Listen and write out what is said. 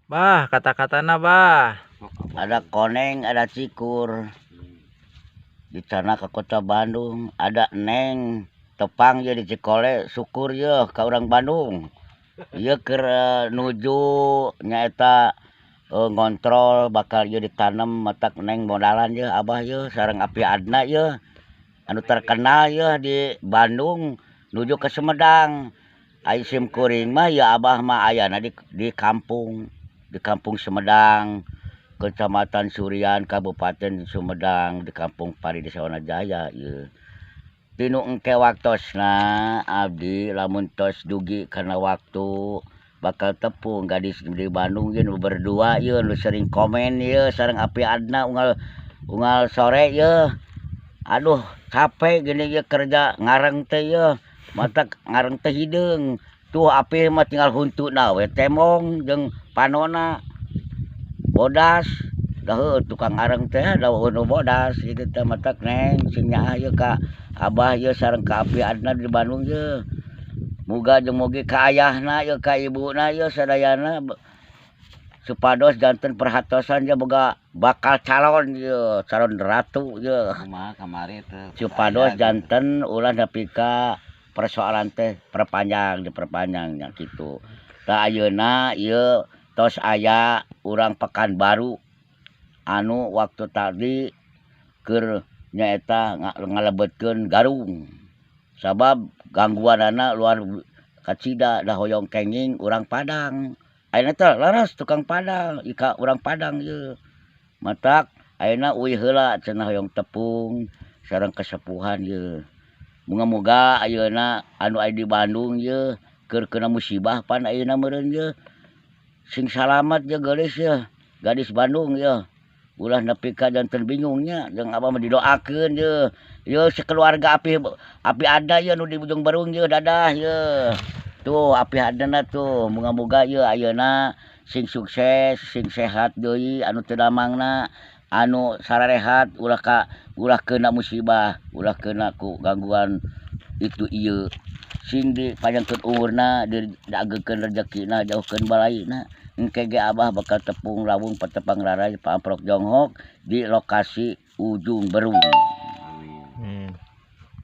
Bah, kata-katana bah. Ada koneng, ada cikur. Di sana ke kota Bandung ada neng tepang ya di Cikole syukur ya ke orang Bandung. Ieu keur nuju nyaeta ngontrol bakal ieu ditanam matak neng modalan ya abah ya sareng api adna ya anu terkenal ya di Bandung nuju ke Sumedang. Ai sim kuring mah ya abah mah ayana di kampung Sumedang, Kecamatan Surian, Kabupaten Sumedang, di Kampung Pari Desa Wanajaya ieu. Tinu engke waktosna abdi lamun tos dugi karena waktu bakal tepung gadis di Bandung ieu nu berdua ieu nu sering komen ieu sareng api adna unggal sore ieu. Aduh capek gini ieu kerja ngareng teh ieu matak ngareng teh hideung. Tuh api mah tinggal huntuna we temong jeung panona bodas dah tukang areng teh da nu bodas itu teh matak neng sing nyaah ieu ka abah ieu sareng ka api adna di Bandung ieu. Muga jeung mugi ka ayahna ieu ka ibuna ieu sadayana supados janten perhatosan ieu boga bakal calon ieu calon ratu ieu. Kumaha kamari teh Supados janten ulah nepi ka persoalan teh diperpanjang nya kitu. Da ayeuna ieu tos aya urang Pekanbaru anu waktu tadi keur nyaeta ngalebetkeun garung. Sabab gangguanana luar kacida da hoyong kenging urang Padang. Ayeuna teh leres tukang Padang, ika urang Padang ieu. Matak ayeuna uih heula cenah hoyong tepung sareng kasepuhan ieu. Muga-muga ayeuna anu aya di Bandung ieu keur kena musibah pan ayeuna meureun ieu. Sing salamet je geulis ya gadis Bandung ya ulah nepi ka janten bingungnya jeung abah mah didoakeun ye ye sakeluarga api ada ye nu di Bujung Berung ye dadah ye tuh api adana tuh moga-moga ye ayeuna sing sukses sing sehat deui anu teu damangna anu sararehat ulah kena musibah ulah kena ku gangguan itu ieu sing dipanjangkeun umurna diagekeun rezekina jauhkeun balaina. Engke ge abah bakal tepung lawung patepang rarai Pamprok Jonghok di lokasi Ujung Berung.